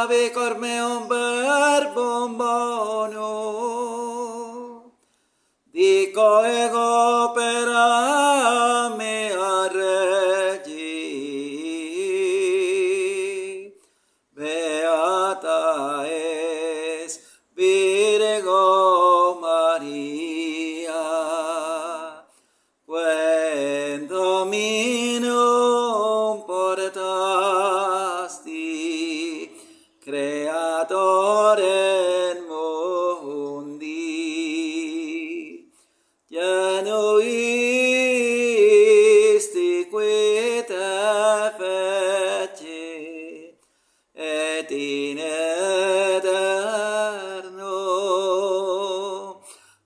ave come un verbum bono, dico ego per mea regi, beata es Virgo Maria, quem Dominum portasti, creatorem mundi, genuisti qui te feci, et in eterno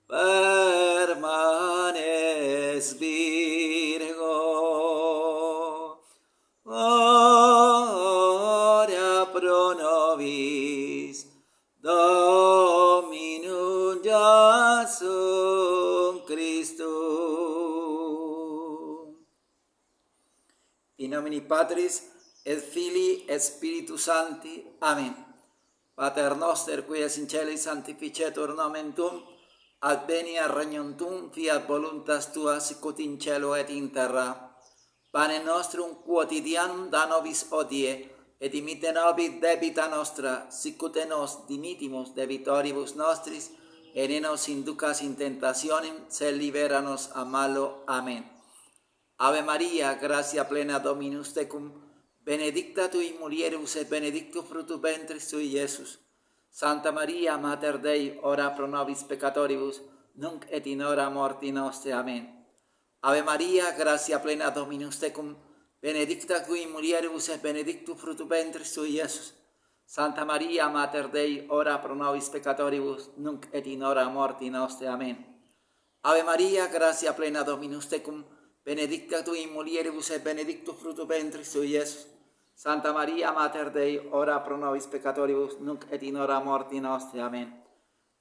permanes Virgo. Ora pro nobis Dominum Iesum Christum. In nomine Patris et Filii et Spiritus Sancti. Amen. Pater noster, qui es in celis, sanctificetur nomen tuum, adveniat regnum tuum, fiat voluntas tua, sicut in cielo et in terra. Panem nostrum quotidianum da nobis hodie, et dimitte nobis debita nostra, sicut nos dimittimus debitoribus nostris, et ne nos inducas in tentationem, sed libera nos a malo. Amen. Ave Maria, gratia plena Dominus tecum, benedicta tui mulieribus et benedictus fructus ventris tui, Iesus. Santa Maria, Mater Dei, ora pro nobis peccatoribus, nunc et in hora mortis nostre. Amen. Ave Maria, gratia plena Dominus tecum, benedicta tui mulieribus et benedictus fructus ventris tui, Iesus. Santa Maria, Mater Dei, ora pro nobis peccatoribus, nunc et in hora mortis nostre. Amen. Ave Maria, gratia plena Dominus tecum, benedicta tui mulieribus et benedictus fructus ventris tui, Iesus. Santa Maria, Mater Dei, ora pro nobis peccatoribus, nunc et in hora mortis nostre. Amen.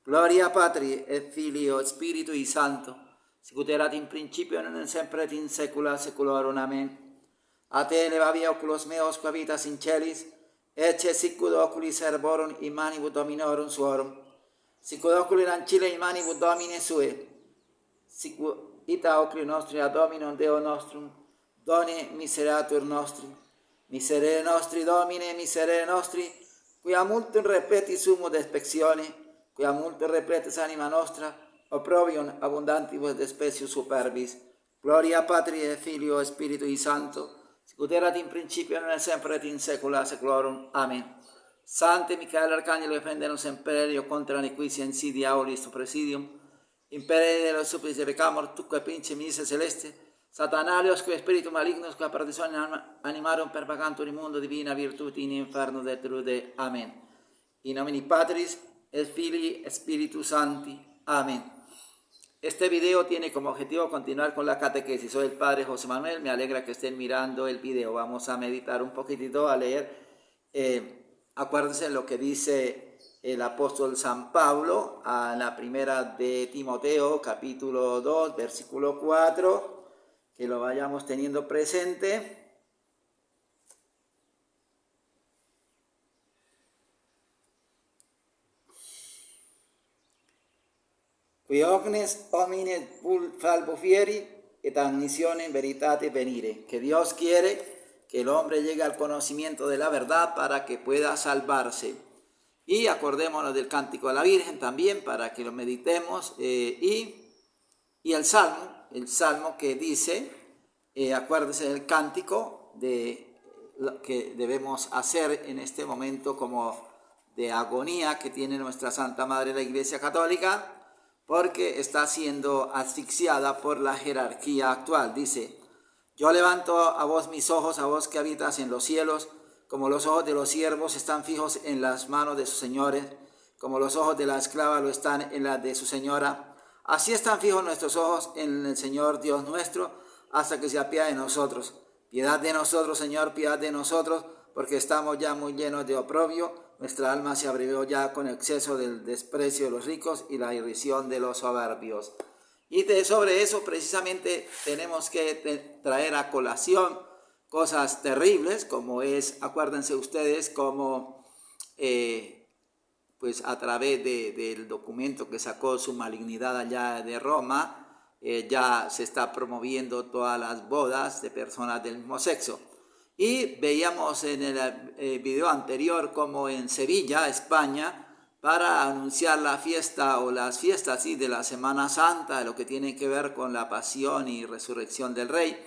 Gloria Patri et Filio et Spiritui Sancto, sicut erat in principio, non semper et in saecula saeculorum. Amen. A te levavi oculos meos, qua vitas in celis, ecce sicut oculi servorum in manibus Dominorum suorum, sicut oculi lancile in manibus Domine sue, sicut ita oculi nostri ad Dominum Deo nostrum, done miseratur nostri. Miserere nostri, Domine, miserere nostri, quia multum repletis sumus despectione, quia multum repletis anima nostra, opprobrium abundantibus despecius superbis. Gloria Patri et Filio et Spiritui Sancto, sicut erat in principio, non semper et in saecula saeculorum. Amen. Sancte Michael Arcangelo, defende-nos in perenio contra nequitia insidia aulis presidium, in perenne los supplici recamor, tuque pince ministre celeste, Satanalios, que spiritu malignos, que perdition animarum per vacantur immundo divina virtuti in inferno detrude. Amen. In nomine Patris et Filii et Spiritus Sancti. Amén. Este video tiene como objetivo continuar con la catequesis. Soy el Padre José Manuel, me alegra que estén mirando el video. Vamos a meditar un poquitito, a leer. Acuérdense lo que dice el apóstol San Pablo a la primera de Timoteo, capítulo 2, versículo 4, que lo vayamos teniendo presente. Qui ognes homines salvo fieri et admissione veritate venire. Que Dios quiere que el hombre llegue al conocimiento de la verdad para que pueda salvarse. Y acordémonos del cántico de la Virgen también para que lo meditemos. Y el salmo que dice, acuérdese del cántico de lo que debemos hacer en este momento como de agonía que tiene nuestra Santa Madre la Iglesia Católica, porque está siendo asfixiada por la jerarquía actual. Dice: yo levanto a vos mis ojos, a vos que habitas en los cielos, como los ojos de los siervos están fijos en las manos de sus señores, como los ojos de la esclava lo están en las de su señora. Así están fijos nuestros ojos en el Señor Dios nuestro, hasta que se apiade de nosotros. Piedad de nosotros, Señor, piedad de nosotros, porque estamos ya muy llenos de oprobio. Nuestra alma se abrevió ya con exceso del desprecio de los ricos y la irrisión de los soberbios. Y sobre eso precisamente tenemos que traer a colación cosas terribles, como es, acuérdense ustedes, como pues a través del documento que sacó Su Malignidad allá de Roma, ya se está promoviendo todas las bodas de personas del mismo sexo. Y veíamos en el video anterior como en Sevilla, España, para anunciar la fiesta o las fiestas de la Semana Santa, de lo que tiene que ver con la pasión y resurrección del Rey,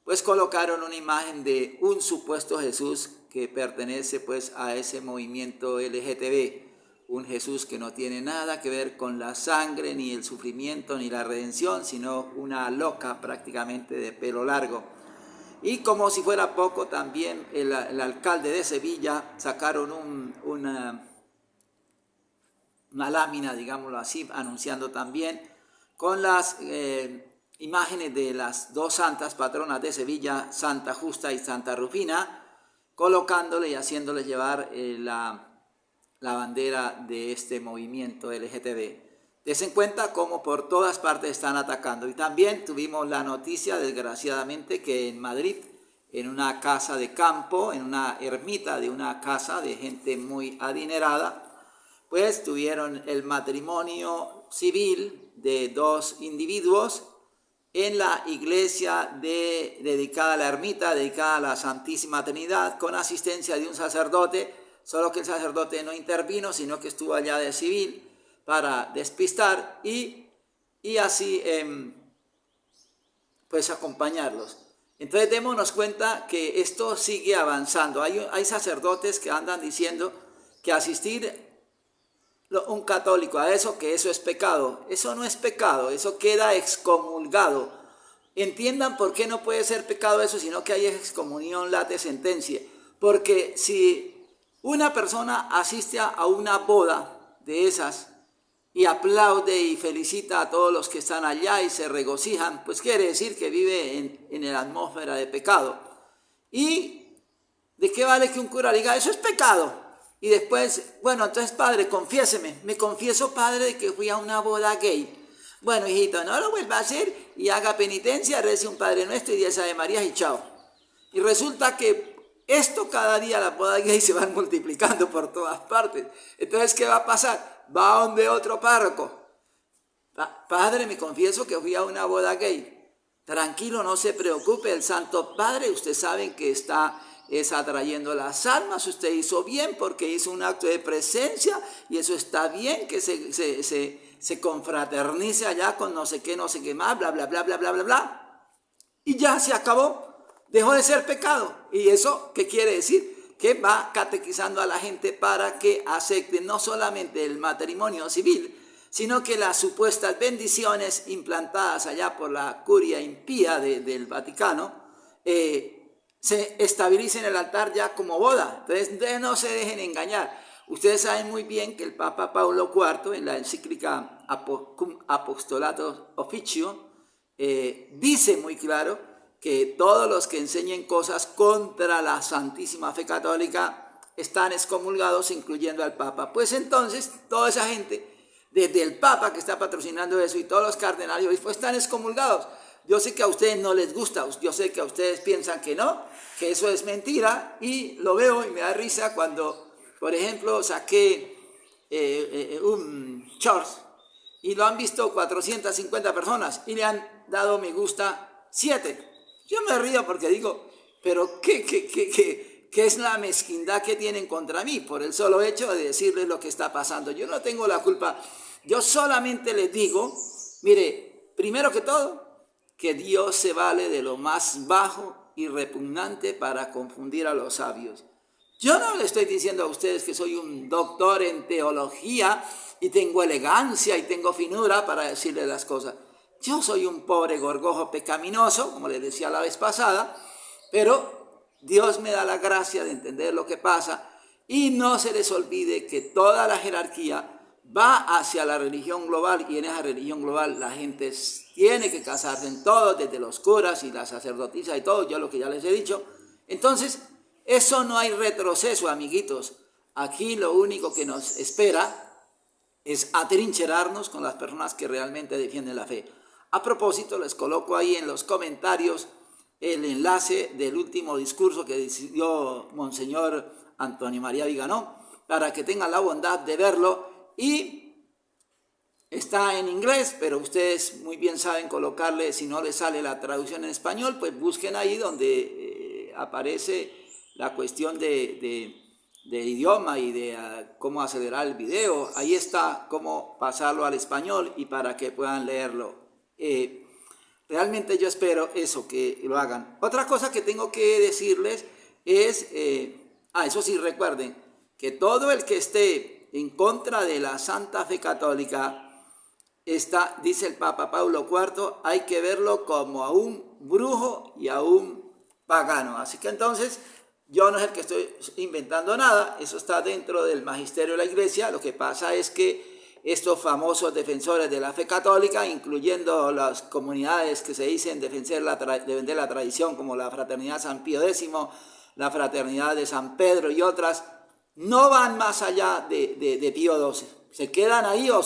pues colocaron una imagen de un supuesto Jesús que pertenece pues a ese movimiento LGTB, un Jesús que no tiene nada que ver con la sangre, ni el sufrimiento, ni la redención, sino una loca prácticamente de pelo largo. Y como si fuera poco, también el alcalde de Sevilla sacaron una lámina, digámoslo así, anunciando también con las imágenes de las dos santas patronas de Sevilla, Santa Justa y Santa Rufina, colocándole y haciéndole llevar la bandera de este movimiento LGTB. Des en cuenta cómo por todas partes están atacando. Y también tuvimos la noticia, desgraciadamente, que en Madrid, en una casa de campo, en una ermita de una casa de gente muy adinerada, pues tuvieron el matrimonio civil de dos individuos en la iglesia dedicada a la ermita, dedicada a la Santísima Trinidad, con asistencia de un sacerdote, solo que el sacerdote no intervino, sino que estuvo allá de civil para despistar y así pues acompañarlos. Entonces démonos cuenta que esto sigue avanzando. Hay sacerdotes que andan diciendo que asistir un católico a eso, que eso es pecado. Eso no es pecado, eso queda excomulgado. Entiendan por qué no puede ser pecado eso, sino que hay excomunión late sentencia. Porque si una persona asiste a una boda de esas y aplaude y felicita a todos los que están allá y se regocijan, pues quiere decir que vive en la atmósfera de pecado. ¿Y de qué vale que un cura diga, eso es pecado? Y después, bueno, entonces padre, confiéseme, me confieso padre de que fui a una boda gay. Bueno, hijito, no lo vuelva a hacer y haga penitencia, rece un Padre Nuestro y 10 Ave Marías y chao. Y resulta que esto cada día las bodas gay se van multiplicando por todas partes. Entonces, ¿qué va a pasar? Va a donde otro párroco. Padre, me confieso que fui a una boda gay. Tranquilo, no se preocupe, el Santo Padre, usted sabe que está atrayendo las almas, usted hizo bien porque hizo un acto de presencia y eso está bien, que se confraternice allá con no sé qué más, bla, bla, bla, bla, bla, bla, bla. Y ya se acabó, dejó de ser pecado. ¿Y eso qué quiere decir? Que va catequizando a la gente para que acepten no solamente el matrimonio civil, sino que las supuestas bendiciones implantadas allá por la curia impía del Vaticano se estabilicen el altar ya como boda. Entonces no se dejen engañar. Ustedes saben muy bien que el Papa Paulo IV, en la encíclica Apostolato Officio, dice muy claro que todos los que enseñen cosas contra la Santísima Fe Católica están excomulgados, incluyendo al Papa. Pues entonces, toda esa gente, desde el Papa que está patrocinando eso y todos los cardenales, pues están excomulgados. Yo sé que a ustedes no les gusta, yo sé que a ustedes piensan que no, que eso es mentira, y lo veo y me da risa cuando, por ejemplo, saqué un shorts y lo han visto 450 personas y le han dado me gusta 7. Yo me río porque digo, pero ¿qué es la mezquindad que tienen contra mí? Por el solo hecho de decirles lo que está pasando. Yo no tengo la culpa. Yo solamente les digo, mire, primero que todo, que Dios se vale de lo más bajo y repugnante para confundir a los sabios. Yo no le estoy diciendo a ustedes que soy un doctor en teología y tengo elegancia y tengo finura para decirles las cosas. Yo soy un pobre gorgojo pecaminoso, como les decía la vez pasada, pero Dios me da la gracia de entender lo que pasa y no se les olvide que toda la jerarquía va hacia la religión global y en esa religión global la gente tiene que casarse en todo, desde los curas y las sacerdotisas y todo, yo lo que ya les he dicho. Entonces, eso no hay retroceso, amiguitos. Aquí lo único que nos espera es atrincherarnos con las personas que realmente defienden la fe. A propósito, les coloco ahí en los comentarios el enlace del último discurso que dio Monseñor Antonio María Viganó, para que tengan la bondad de verlo. Y está en inglés, pero ustedes muy bien saben colocarle, si no les sale la traducción en español, pues busquen ahí donde aparece la cuestión de idioma y de cómo acelerar el video. Ahí está cómo pasarlo al español y para que puedan leerlo. Realmente yo espero eso, que lo hagan. Otra cosa que tengo que decirles es, eso sí, recuerden, que todo el que esté en contra de la Santa Fe Católica, dice el Papa Paulo IV, hay que verlo como a un brujo y a un pagano. Así que entonces, yo no es el que estoy inventando nada, eso está dentro del magisterio de la Iglesia. Lo que pasa es que estos famosos defensores de la fe católica, incluyendo las comunidades que se dicen defender la tradición, como la Fraternidad San Pío X, la Fraternidad de San Pedro y otras, no van más allá de Pío XII. Se quedan ahí o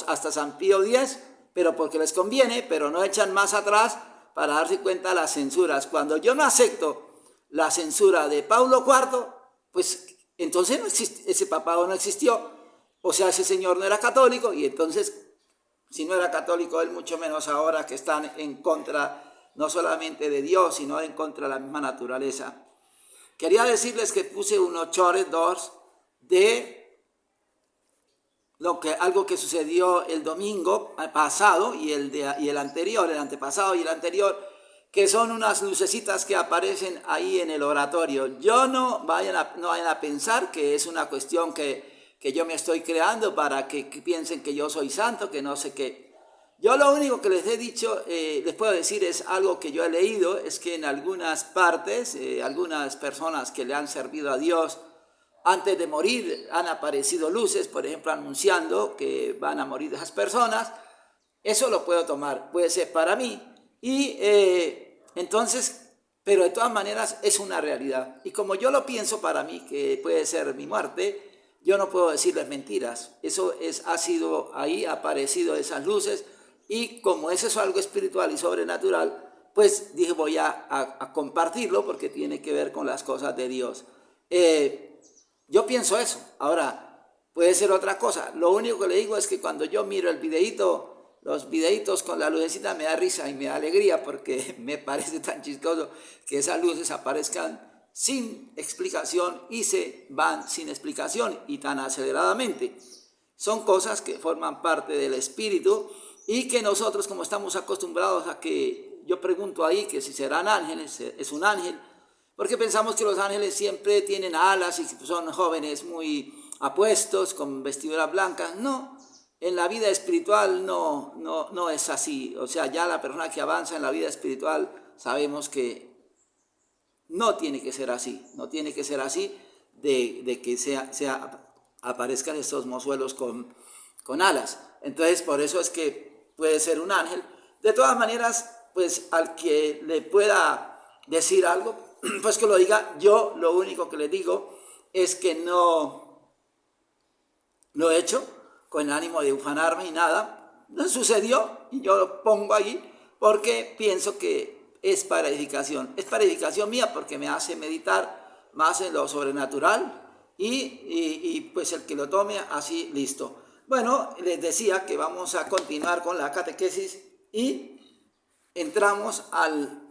hasta San Pío X, pero porque les conviene, pero no echan más atrás para darse cuenta de las censuras. Cuando yo no acepto la censura de Paulo IV, pues entonces no existe, ese papado no existió. O sea, ese señor no era católico, y entonces, si no era católico, él mucho menos ahora que están en contra, no solamente de Dios, sino en contra de la misma naturaleza. Quería decirles que puse unos chores dos de algo que sucedió el domingo pasado y el anterior, el antepasado y el anterior, que son unas lucecitas que aparecen ahí en el oratorio. No vayan a pensar que es una cuestión que yo me estoy creando para que piensen que yo soy santo, que no sé qué. Yo lo único que les he dicho, les puedo decir, es algo que yo he leído, es que en algunas partes, algunas personas que le han servido a Dios, antes de morir han aparecido luces, por ejemplo, anunciando que van a morir esas personas. Eso lo puedo tomar, puede ser para mí. Y entonces, pero de todas maneras es una realidad. Y como yo lo pienso para mí, que puede ser mi muerte, yo no puedo decirles mentiras. Eso ha sido ahí, ha aparecido esas luces, y como es eso algo espiritual y sobrenatural, pues dije voy a compartirlo porque tiene que ver con las cosas de Dios. Yo pienso eso. Ahora, puede ser otra cosa. Lo único que le digo es que cuando yo miro el videíto, los videitos con la lucecita, me da risa y me da alegría porque me parece tan chistoso que esas luces aparezcan sin explicación y se van sin explicación y tan aceleradamente. Son cosas que forman parte del espíritu y que nosotros, como estamos acostumbrados a que yo pregunto ahí que si serán ángeles, es un ángel, porque pensamos que los ángeles siempre tienen alas y son jóvenes muy apuestos con vestiduras blancas. No, en la vida espiritual no es así. O sea, ya la persona que avanza en la vida espiritual sabemos que no tiene que ser así, no tiene que ser así de que aparezcan estos mozuelos con alas. Entonces, por eso es que puede ser un ángel. De todas maneras, pues al que le pueda decir algo, pues que lo diga. Yo lo único que le digo es que no lo he hecho con el ánimo de ufanarme y nada. No sucedió y yo lo pongo ahí porque pienso que es para edificación. Es para edificación mía porque me hace meditar más en lo sobrenatural y pues el que lo tome así, listo. Bueno, les decía que vamos a continuar con la catequesis y entramos al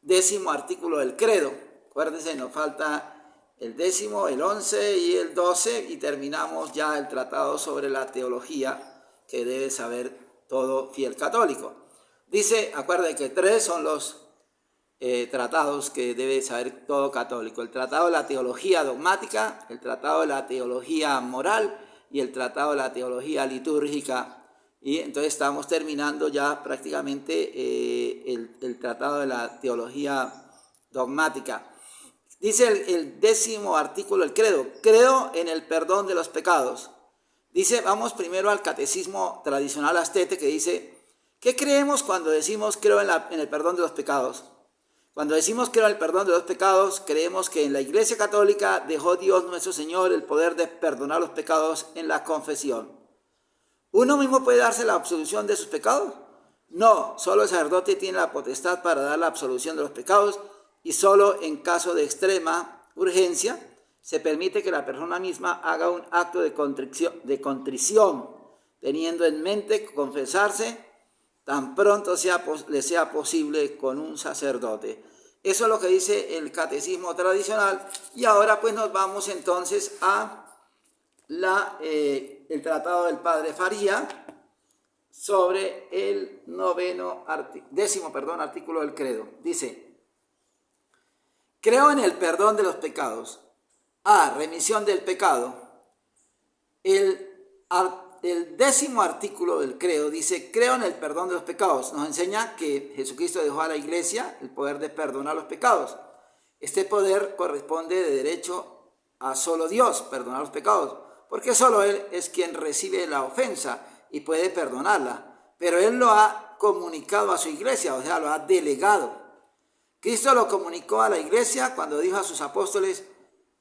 10º artículo del credo. Acuérdense, nos falta el 10º, el 11 y el 12 y terminamos ya el tratado sobre la teología que debe saber todo fiel católico. Dice, acuérdense que 3 son los tratados que debe saber todo católico: el tratado de la teología dogmática, el tratado de la teología moral y el tratado de la teología litúrgica. Y entonces estamos terminando ya prácticamente el tratado de la teología dogmática. Dice el 10º artículo del credo: creo en el perdón de los pecados. Dice, vamos primero al catecismo tradicional astete, que dice, ¿qué creemos cuando decimos creo en el perdón de los pecados? Cuando decimos creo en el perdón de los pecados, creemos que en la Iglesia Católica dejó Dios nuestro Señor el poder de perdonar los pecados en la confesión. ¿Uno mismo puede darse la absolución de sus pecados? No, solo el sacerdote tiene la potestad para dar la absolución de los pecados, y solo en caso de extrema urgencia se permite que la persona misma haga un acto de contrición, teniendo en mente confesarse tan pronto le sea posible con un sacerdote. Eso es lo que dice el catecismo tradicional. Y ahora pues nos vamos entonces a el tratado del padre Faría sobre el décimo artículo del credo. Dice: creo en el perdón de los pecados. Remisión del pecado. El 10º artículo del credo dice: creo en el perdón de los pecados. Nos enseña que Jesucristo dejó a la iglesia el poder de perdonar los pecados. Este poder corresponde de derecho a solo Dios, perdonar los pecados, porque solo Él es quien recibe la ofensa y puede perdonarla, pero Él lo ha comunicado a su iglesia, o sea, lo ha delegado. Cristo lo comunicó a la iglesia cuando dijo a sus apóstoles: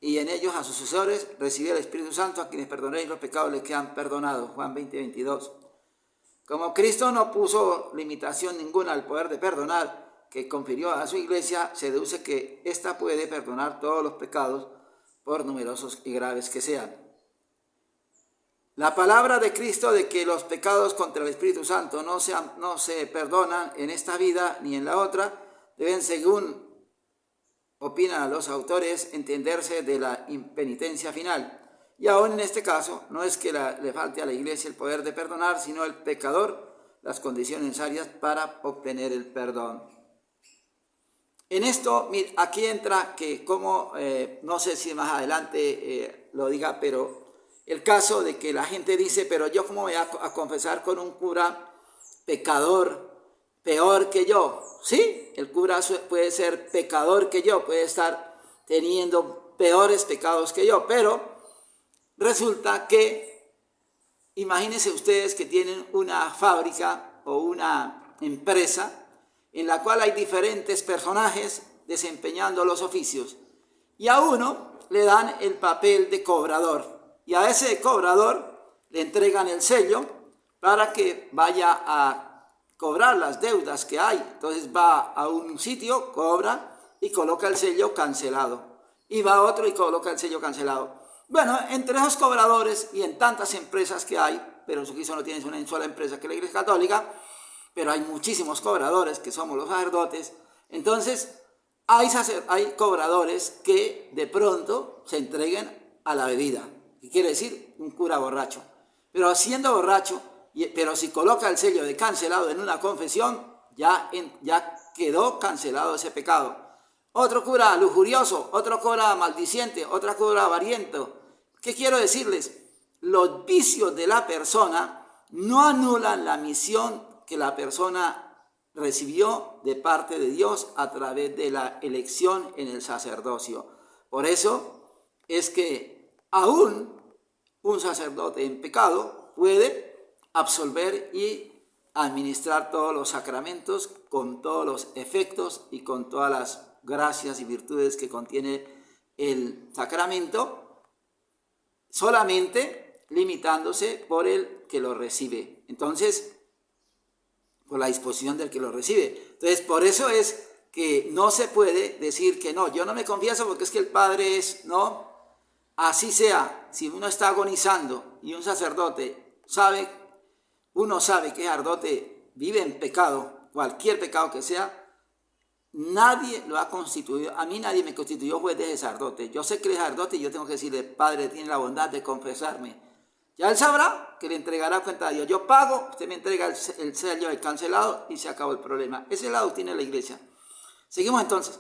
y en ellos a sus sucesores: recibid el Espíritu Santo, a quienes perdonéis los pecados les quedan perdonados. Juan 20:22. Como Cristo no puso limitación ninguna al poder de perdonar que confirió a su iglesia, se deduce que ésta puede perdonar todos los pecados, por numerosos y graves que sean. La palabra de Cristo de que los pecados contra el Espíritu Santo no se perdonan en esta vida ni en la otra, deben, según opinan los autores, entenderse de la impenitencia final. Y aún en este caso, no es que le falte a la iglesia el poder de perdonar, sino el pecador las condiciones necesarias para obtener el perdón. En esto, aquí entra que no sé si más adelante lo diga, pero el caso de que la gente dice: pero yo cómo voy a confesar con un cura pecador peor que yo. Sí, el cura puede ser pecador que yo, puede estar teniendo peores pecados que yo, pero resulta que, imagínense ustedes que tienen una fábrica o una empresa en la cual hay diferentes personajes desempeñando los oficios, y a uno le dan el papel de cobrador, y a ese cobrador le entregan el sello para que vaya a cobrar las deudas que hay. Entonces va a un sitio, cobra y coloca el sello cancelado, y va a otro y coloca el sello cancelado. Bueno, entre esos cobradores y en tantas empresas que hay, pero Jesucristo no tiene una sola empresa que la Iglesia Católica, pero hay muchísimos cobradores que somos los sacerdotes. Entonces hay cobradores que de pronto se entreguen a la bebida. ¿Qué quiere decir? Un cura borracho. Pero siendo borracho, pero si coloca el sello de cancelado en una confesión, ya quedó cancelado ese pecado. Otro cura lujurioso, otro cura maldiciente, otro cura avariento. ¿Qué quiero decirles? Los vicios de la persona no anulan la misión que la persona recibió de parte de Dios a través de la elección en el sacerdocio. Por eso es que aún un sacerdote en pecado puede absolver y administrar todos los sacramentos con todos los efectos y con todas las gracias y virtudes que contiene el sacramento, solamente limitándose por el que lo recibe. Entonces, por la disposición del que lo recibe. Entonces, por eso es que no se puede decir que no, yo no me confieso porque es que el Padre es, no, así sea. Si uno está agonizando y un sacerdote uno sabe que el sacerdote vive en pecado, cualquier pecado que sea, nadie lo ha constituido, a mí nadie me constituyó juez de sacerdote. Yo sé que el sacerdote y yo tengo que decirle: Padre, tiene la bondad de confesarme. Ya él sabrá que le entregará cuenta a Dios. Yo pago, usted me entrega el sello de cancelado y se acabó el problema. Ese lado tiene la iglesia. Seguimos entonces.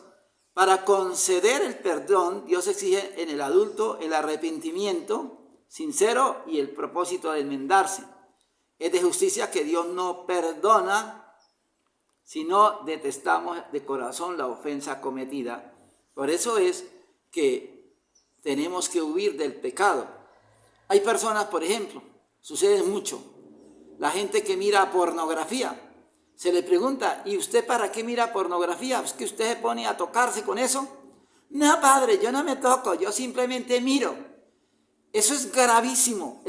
Para conceder el perdón, Dios exige en el adulto el arrepentimiento sincero y el propósito de enmendarse. Es de justicia que Dios no perdona si no detestamos de corazón la ofensa cometida. Por eso es que tenemos que huir del pecado. Hay personas, por ejemplo, sucede mucho, la gente que mira pornografía, se le pregunta: ¿y usted para qué mira pornografía? ¿Es que usted se pone a tocarse con eso? No, padre, yo no me toco, yo simplemente miro. Eso es gravísimo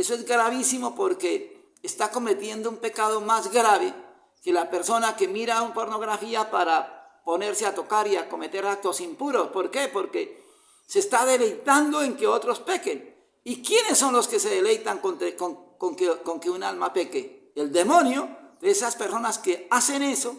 porque está cometiendo un pecado más grave que la persona que mira pornografía para ponerse a tocar y a cometer actos impuros. ¿Por qué? Porque Se está deleitando en que otros pequen. ¿Y quiénes son los que se deleitan con que un alma peque? El demonio. De esas personas que hacen eso,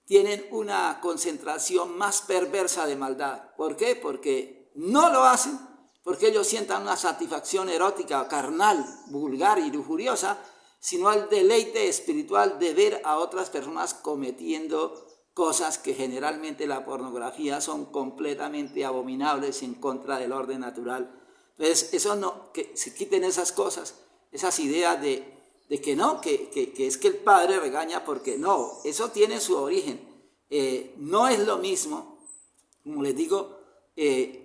tienen una concentración más perversa de maldad. ¿Por qué? Porque no lo hacen, porque ellos sientan una satisfacción erótica, carnal, vulgar y lujuriosa, sino al deleite espiritual de ver a otras personas cometiendo cosas que generalmente la pornografía son completamente abominables en contra del orden natural. Entonces, eso no, que se quiten esas cosas, esas ideas de que no, que es que el padre regaña porque no, eso tiene su origen. No es lo mismo, como les digo,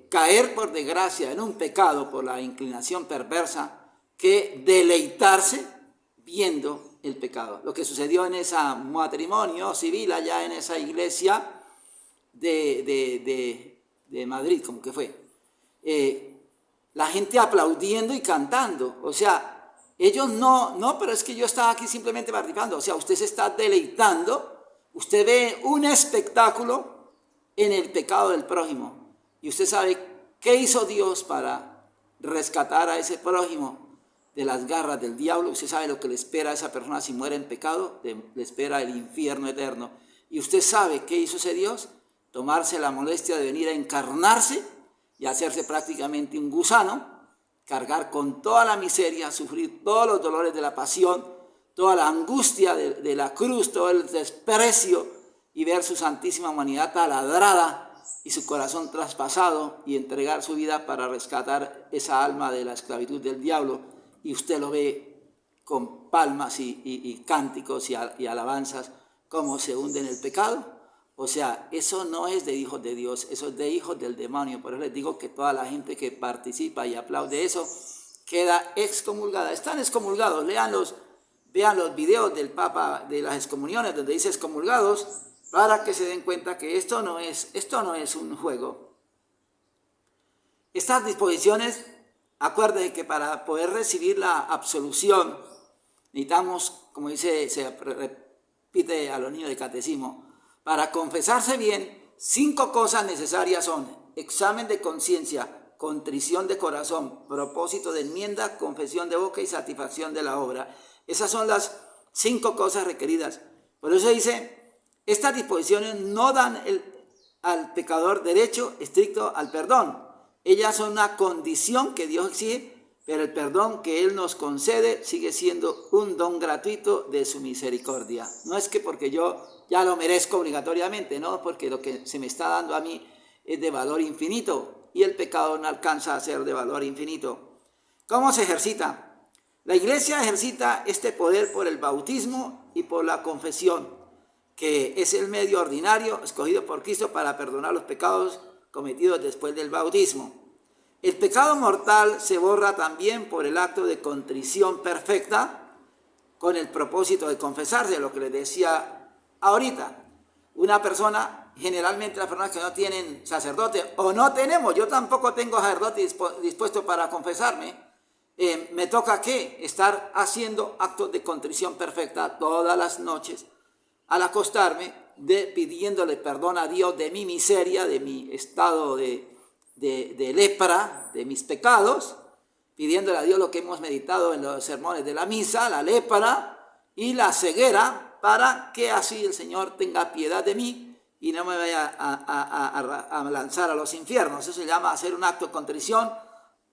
caer por desgracia en un pecado por la inclinación perversa que deleitarse viendo el pecado. Lo que sucedió en ese matrimonio civil allá en esa iglesia de Madrid, como que fue. La gente aplaudiendo y cantando, o sea, ellos no, pero es que yo estaba aquí simplemente participando, o sea, usted se está deleitando, usted ve un espectáculo en el pecado del prójimo, y usted sabe qué hizo Dios para rescatar a ese prójimo de las garras del diablo. Usted sabe lo que le espera a esa persona si muere en pecado, le espera el infierno eterno, y usted sabe qué hizo ese Dios, tomarse la molestia de venir a encarnarse y hacerse prácticamente un gusano, cargar con toda la miseria, sufrir todos los dolores de la pasión, toda la angustia de la cruz, todo el desprecio, y ver su santísima humanidad taladrada y su corazón traspasado, y entregar su vida para rescatar esa alma de la esclavitud del diablo, y usted lo ve con palmas y cánticos y alabanzas, cómo se hunde en el pecado. O sea, eso no es de hijos de Dios, eso es de hijos del demonio. Por eso les digo que toda la gente que participa y aplaude eso queda excomulgada. Están excomulgados, vean los videos del Papa de las excomuniones donde dice excomulgados, para que se den cuenta que esto no es un juego. Estas disposiciones, acuérdense que para poder recibir la absolución necesitamos, como dice, se repite a los niños de catecismo, para confesarse bien, 5 cosas necesarias son: examen de conciencia, contrición de corazón, propósito de enmienda, confesión de boca y satisfacción de la obra. Esas son las 5 cosas requeridas. Por eso dice, estas disposiciones no dan al pecador derecho estricto al perdón. Ellas son una condición que Dios exige, pero el perdón que Él nos concede sigue siendo un don gratuito de su misericordia. No es que porque yo ya lo merezco obligatoriamente, no, porque lo que se me está dando a mí es de valor infinito, y el pecado no alcanza a ser de valor infinito. ¿Cómo se ejercita? La iglesia ejercita este poder por el bautismo y por la confesión, que es el medio ordinario escogido por Cristo para perdonar los pecados cometidos después del bautismo. El pecado mortal se borra también por el acto de contrición perfecta, con el propósito de confesarse, lo que les decía ahorita. Una persona, generalmente las personas que no tienen sacerdote, o no tenemos, yo tampoco tengo sacerdote dispuesto para confesarme, me toca ¿qué? Estar haciendo actos de contrición perfecta todas las noches, al acostarme, pidiéndole perdón a Dios de mi miseria, de mi estado de lepra, de mis pecados, pidiéndole a Dios lo que hemos meditado en los sermones de la misa, la lepra y la ceguera, para que así el Señor tenga piedad de mí y no me vaya a lanzar a los infiernos. Eso se llama hacer un acto de contrición,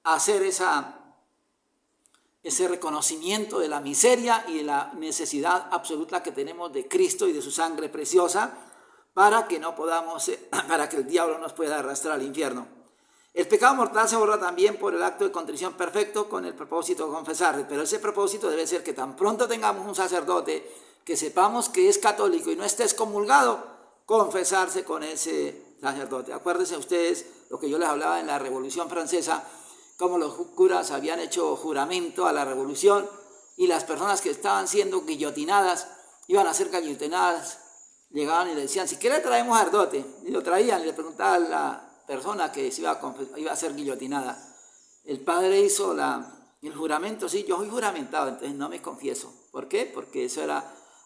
hacer ese reconocimiento de la miseria y de la necesidad absoluta que tenemos de Cristo y de su sangre preciosa, para que no podamos, para que el diablo nos pueda arrastrar al infierno. El pecado mortal se borra también por el acto de contrición perfecto, con el propósito de confesar, pero ese propósito debe ser que tan pronto tengamos un sacerdote que sepamos que es católico y no esté excomulgado, confesarse con ese sacerdote. Acuérdense ustedes lo que yo les hablaba en la Revolución Francesa, cómo los curas habían hecho juramento a la revolución y las personas que estaban siendo guillotinadas, iban a ser guillotinadas, llegaban y le decían, si quiere traemos sacerdote, y lo traían y le preguntaban a la persona que se iba a ser guillotinada. El padre hizo el juramento, sí, yo soy juramentado, entonces no me confieso. ¿Por qué? Porque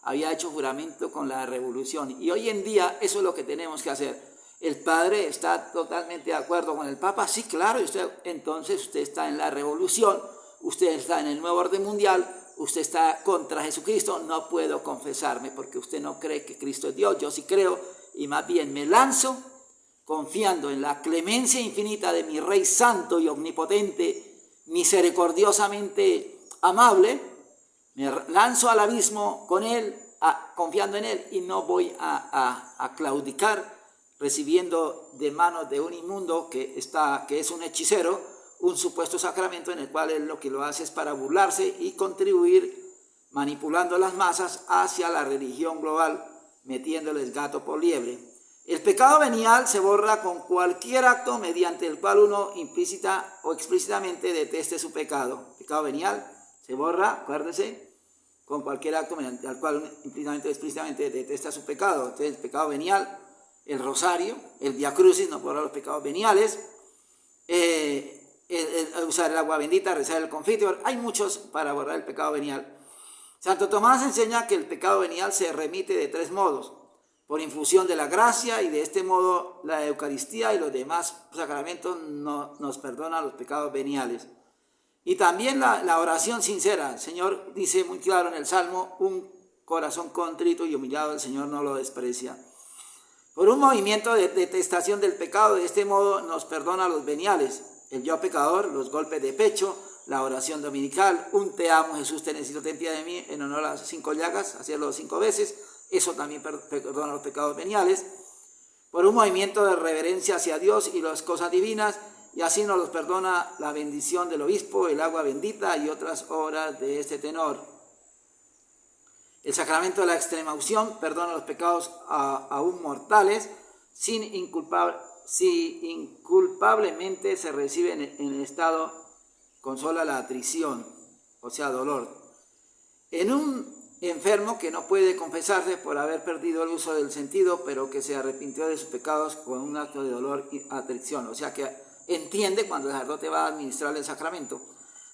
había hecho juramento con la revolución. Y hoy en día eso es lo que tenemos que hacer. ¿El padre está totalmente de acuerdo con el Papa? Sí, claro, entonces usted está en la revolución, usted está en el nuevo orden mundial, usted está contra Jesucristo. No puedo confesarme porque usted no cree que Cristo es Dios. Yo sí creo, y más bien me lanzo confiando en la clemencia infinita de mi Rey Santo y Omnipotente, misericordiosamente amable. Me lanzo al abismo con Él, confiando en Él, y no voy a claudicar recibiendo de manos de un inmundo que es un hechicero, un supuesto sacramento en el cual Él lo que lo hace es para burlarse y contribuir manipulando las masas hacia la religión global, metiéndoles gato por liebre. El pecado venial se borra con cualquier acto mediante el cual uno implícita o explícitamente deteste su pecado. El pecado venial se borra, acuérdese, con cualquier acto mediante el cual uno implícitamente o explícitamente detesta su pecado. Entonces, el pecado venial, el rosario, el Vía Crucis, no borra los pecados veniales, usar el agua bendita, rezar el confiteor. Hay muchos para borrar el pecado venial. Santo Tomás enseña que el pecado venial se remite de 3 modos: por infusión de la gracia, y de este modo la Eucaristía y los demás sacramentos nos perdonan los pecados veniales. Y también la oración sincera. El Señor dice muy claro en el Salmo: un corazón contrito y humillado el Señor no lo desprecia. Por un movimiento de detestación del pecado, de este modo nos perdona los veniales: el yo pecador, los golpes de pecho, la oración dominical, un te amo Jesús, te necesito, ten piedad de mí, en honor a las 5 llagas, hacerlo 5 veces, eso también perdona los pecados veniales. Por un movimiento de reverencia hacia Dios y las cosas divinas, y así nos los perdona la bendición del obispo, el agua bendita y otras obras de este tenor. El sacramento de la extrema unción perdona los pecados aún mortales, si inculpablemente se recibe en el estado, consola la atrición, o sea, dolor. En un enfermo que no puede confesarse por haber perdido el uso del sentido, pero que se arrepintió de sus pecados con un acto de dolor y atrición, o sea que entiende cuando el sacerdote va a administrar el sacramento.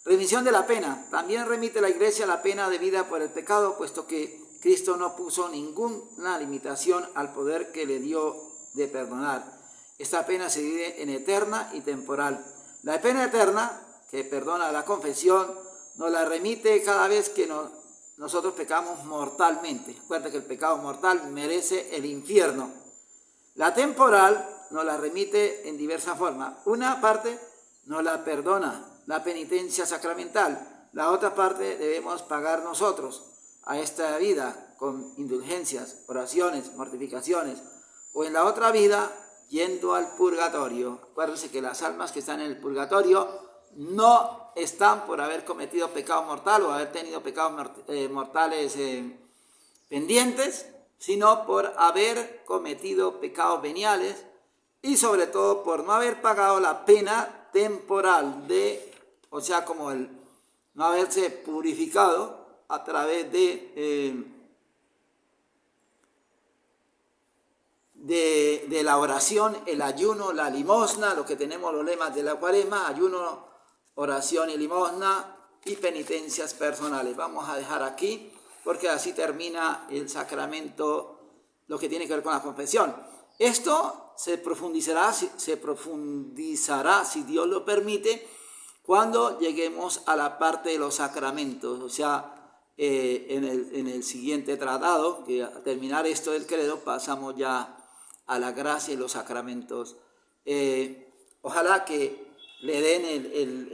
Remisión de la pena. También remite la Iglesia la pena debida por el pecado, puesto que Cristo no puso ninguna limitación al poder que le dio de perdonar. Esta pena se divide en eterna y temporal. La pena eterna, que perdona la confesión, nos la remite cada vez que nosotros pecamos mortalmente. Recuerda que el pecado mortal merece el infierno. La temporal nos la remite en diversas formas. Una parte nos la perdona la penitencia sacramental, la otra parte debemos pagar nosotros a esta vida con indulgencias, oraciones, mortificaciones, o en la otra vida yendo al purgatorio. Acuérdense que las almas que están en el purgatorio no están por haber cometido pecado mortal o haber tenido pecados mortales pendientes, sino por haber cometido pecados veniales y sobre todo por no haber pagado la pena temporal o sea, como el no haberse purificado a través de la oración, el ayuno, la limosna, lo que tenemos los lemas de la Cuaresma: ayuno, oración y limosna, y penitencias personales. Vamos a dejar aquí porque así termina el sacramento, lo que tiene que ver con la confesión. Esto se profundizará si Dios lo permite, cuando lleguemos a la parte de los sacramentos, o sea, en el siguiente tratado, que al terminar esto del credo pasamos ya a la gracia y los sacramentos. Ojalá que le den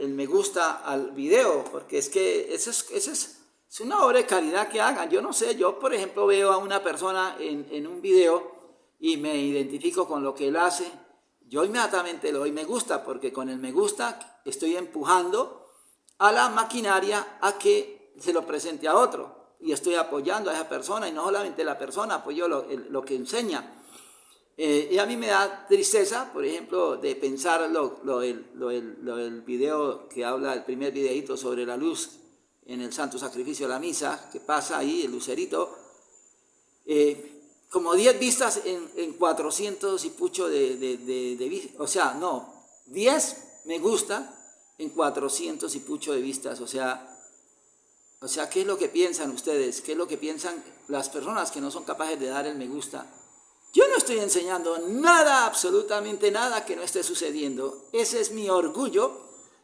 el me gusta al video, porque es que eso es una obra de caridad que hagan. Yo no sé, yo por ejemplo veo a una persona en un video y me identifico con lo que él hace, yo inmediatamente le doy me gusta, porque con el me gusta estoy empujando a la maquinaria a que se lo presente a otro, y estoy apoyando a esa persona, y no solamente la persona, apoyo lo que enseña. Y a mí me da tristeza, por ejemplo, de pensar el video que habla, el primer videíto sobre la luz en el santo sacrificio de la misa, que pasa ahí, el lucerito, como 10 vistas en 400 y pucho de vistas, o sea, no, 10 me gusta en 400 y pucho de vistas, o sea, ¿qué es lo que piensan ustedes? ¿Qué es lo que piensan las personas que no son capaces de dar el me gusta? Yo no estoy enseñando nada, absolutamente nada que no esté sucediendo. Ese es mi orgullo,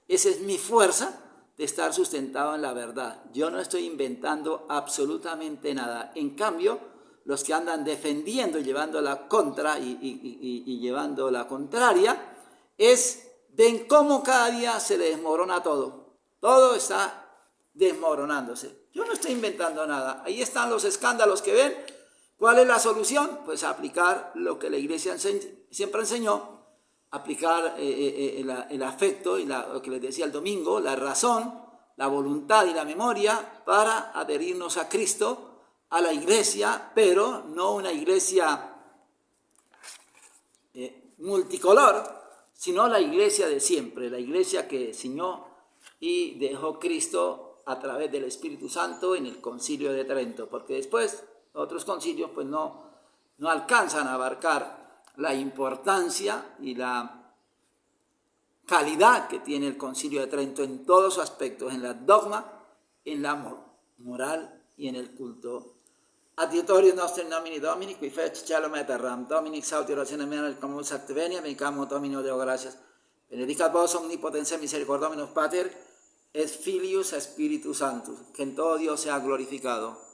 esa es mi fuerza de estar sustentado en la verdad. Yo no estoy inventando absolutamente nada. En cambio, los que andan defendiendo, llevando la contra y llevando la contraria, ven cómo cada día se desmorona todo. Todo está desmoronándose. Yo no estoy inventando nada. Ahí están los escándalos que ven. ¿Cuál es la solución? Pues aplicar lo que la iglesia siempre enseñó, aplicar el afecto y lo que les decía el domingo, la razón, la voluntad y la memoria para adherirnos a Cristo, a la iglesia, pero no una iglesia multicolor, sino la iglesia de siempre, la iglesia que enseñó y dejó Cristo a través del Espíritu Santo en el Concilio de Trento, porque después otros concilios pues no alcanzan a abarcar la importancia y la calidad que tiene el Concilio de Trento en todos sus aspectos, en la dogma, en la moral y en el culto. Adiutorius nostri in nomine Domini, qui fecit caelum et terram, Domini exaudi orazione mea nel comus acte venia, benedicamo Domino Deo gratias, benedicat vos omnipotens et misericordominus Pater, et Filius Spiritus Sanctus, que en todo Dios sea glorificado.